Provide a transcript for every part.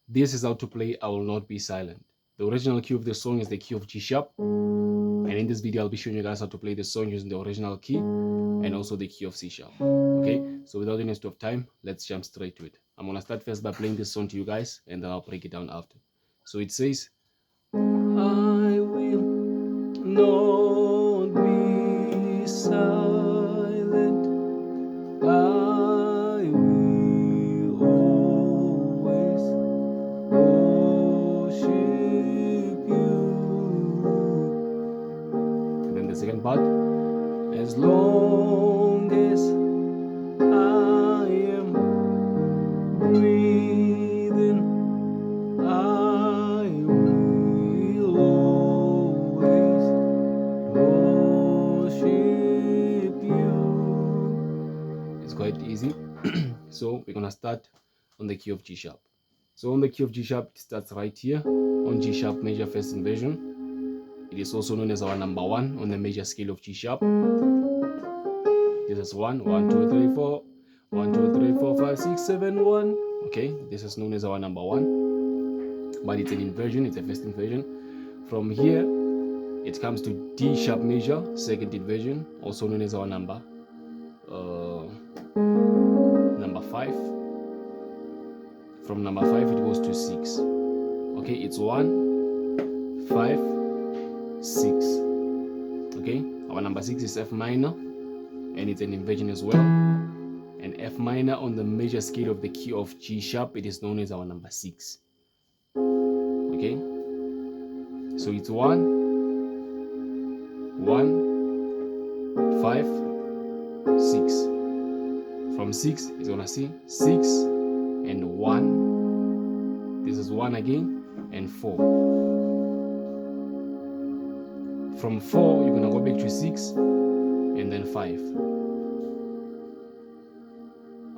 This is how to play I Will Not Be Silent. The original key of the song is the key of G sharp. And in this video, I'll be showing you guys how to play the song using the original key and also the key of C sharp. Okay, so without any waste of time, let's jump straight to it. I'm gonna start first by playing this song to you guys, and then I'll break it down after. So it says, I will not be silent. I will always worship you. And then the second part, as long as I am breathing, I will always worship you. It's quite easy. So we're gonna start on the key of G sharp. So on the key of G sharp, it starts right here on G sharp major first inversion. It is also known as our number 1 on the major scale of G sharp. This is 1, 1, 2, 3, 4, 1, 2, 3, 4, 5, 6, 7, 1. Okay, this is known as our number 1, but it's an inversion, it's a first inversion. From here, it comes to D sharp major, second inversion, also known as our number 5. From number 5, it goes to 6. Okay, it's 1, 5, 6. Okay, our number 6 is F minor, and it's an inversion as well. And F minor on the major scale of the key of G sharp, it is known as our number 6. Okay, so it's 1, 1, 5, 6. From 6, it's gonna see 6 and 1. This is 1 again, and 4. From 4, you're gonna go back to 6 and then 5.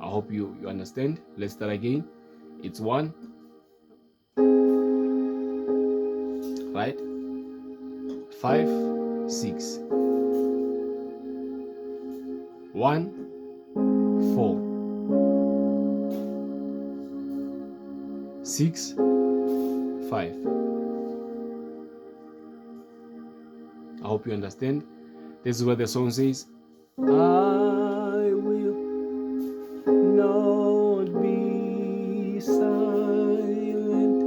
I hope you understand. Let's start again. It's 1, right? 5, 6. 1, 4. 6, 5. I hope you understand. This is where the song says, I will not be silent.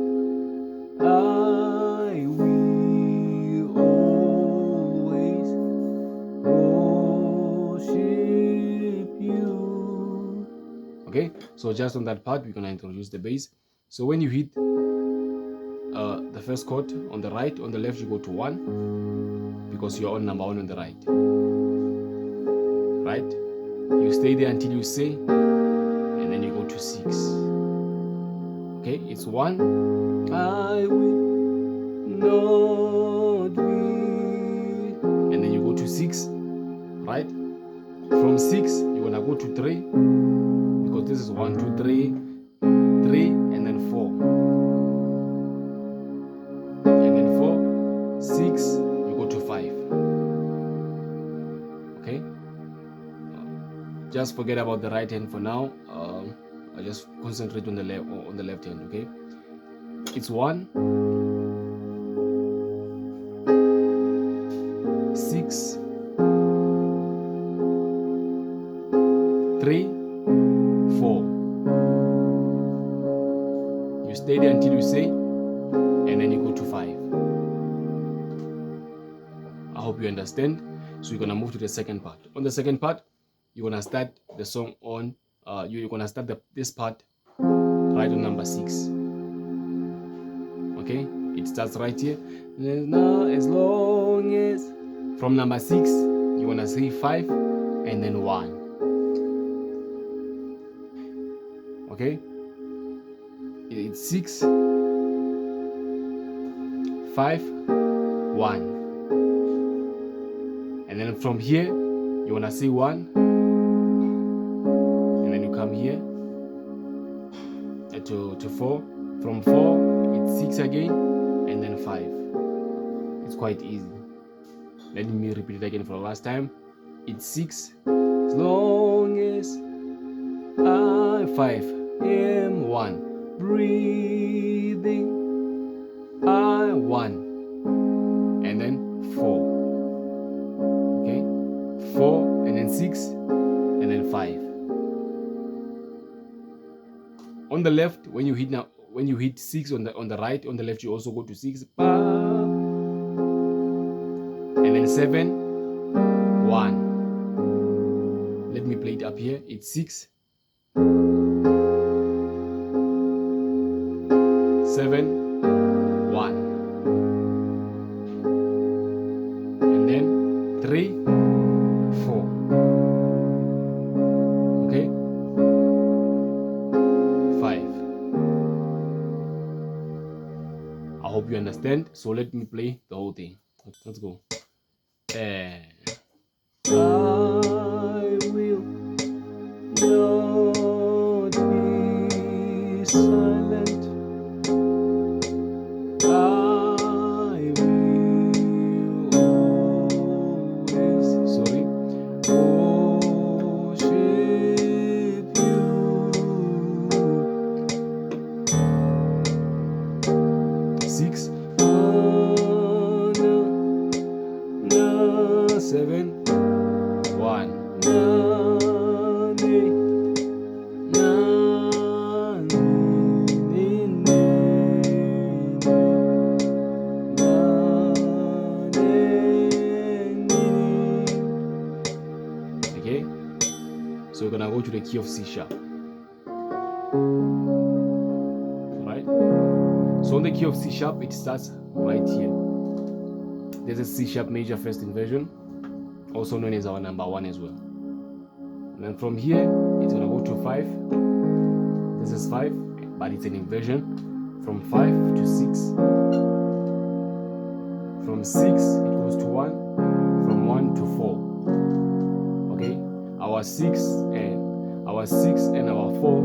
I will always worship you. Okay, so just on that part, we're gonna introduce the bass. So when you hit the first chord on the right, on the left you go to 1, because you're on number 1 on the right. Right? You stay there until you say, and then you go to 6. Okay, it's 1, I will not be, and then you go to 6, right? From 6, you're gonna go to 3, because this is 1, 2, 3, 3, and then 4. And then 4, 6, you go to 5. Okay? Just forget about the right hand for now. I just concentrate on the left hand, okay? It's 1, 6, 3, 4. You stay there until you say, and then you go to 5. I hope you understand. So you're gonna move to the second part. On the second part, you're gonna start the song on you're gonna start this part right on number 6. Okay, it starts right here. Now, as long as, from number 6, you wanna say 5 and then 1. Okay, it's 6, 5, 1, and then from here you wanna say 1, and then you come here to 4. From 4 it's 6 again, and then 5. It's quite easy. Let me repeat it again for the last time. It's 6, as long as I 5 am 1, breathe. On the left, when you hit 6 on the right, on the left you also go to 6, and then 7, 1. Let me play it up here. It's 6, 7, 1, and then 3, 4. Okay, 5. I hope you understand. So let me play the whole thing. Let's go. And I will not be silent. I will always, worship you. 6, 7, 1, 9. Okay, so we're gonna go to the key of C sharp. Right, so on the key of C sharp it starts right here. There's a C sharp major first inversion, also known as our number 1 as well. And then from here it's gonna go to 5. This is 5, but it's an inversion. From 5 to 6. From 6 it goes to 1. From 1 to 4. Okay, our 6 and our 4,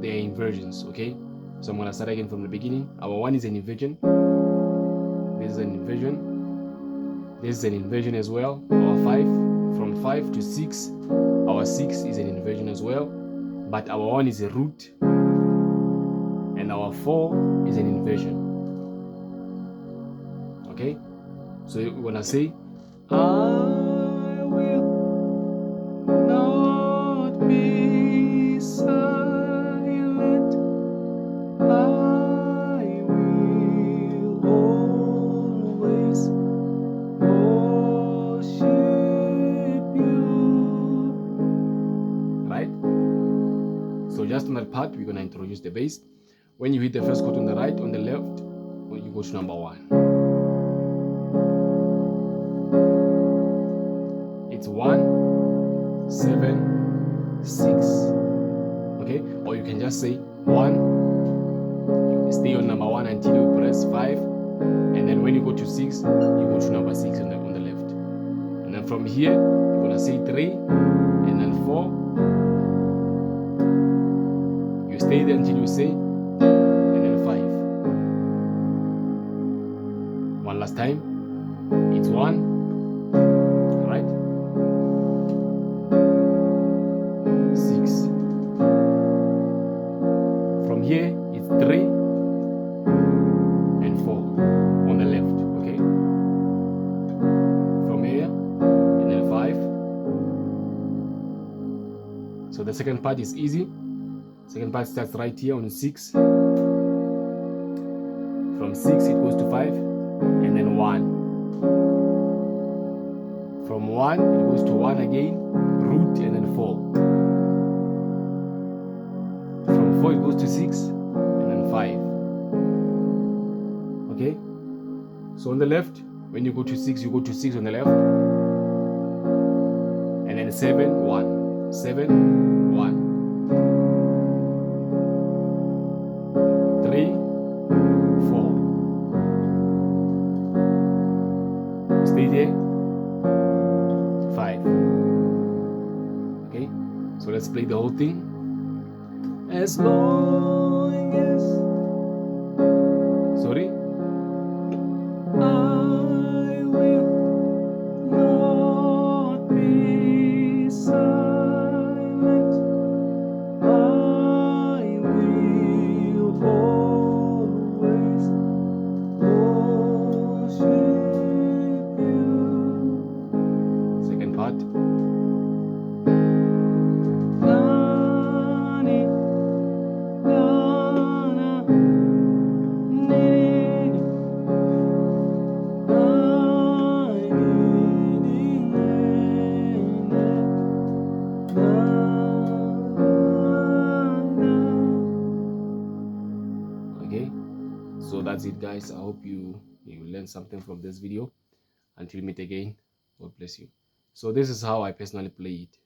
they are inversions. Okay, so I'm gonna start again from the beginning. Our 1 is an inversion. This is an inversion. This is an inversion as well. Our 5, from 5 to 6, our 6 is an inversion as well, but our 1 is a root, and our 4 is an inversion. Okay, so we're gonna say, I will not be silent. I will always worship you. Right? So just on that part, we're gonna introduce the bass. When you hit the first chord on the right, on the left, when you go to number 1. It's 1, 7, 6. Okay, or you can just say 1. You stay on number 1 until you press 5, and then when you go to 6, you go to number 6 on the left. And then from here, you're gonna say 3, and then 4. You stay there until you say, and then 5. One last time. It's 1. Right? 6. From here, it's 3 and 4 on the left. Okay? From here, and then 5. So the second part is easy. Second part starts right here on 6. From 6 it goes to 5, and then 1. From 1 it goes to 1 again, root, and then 4. From 4 it goes to 6, and then 5. Okay? So on the left, when you go to 6, you go to 6 on the left, and then 7, 1, 7, 1, 3, 4. Stay there. 5. Okay, so let's play the whole thing. As long as, sorry, I will not be silent. I will always worship you. Second part. Okay, so that's it, guys. I hope you learned something from this video. Until we meet again, God bless you. So this is how I personally play it.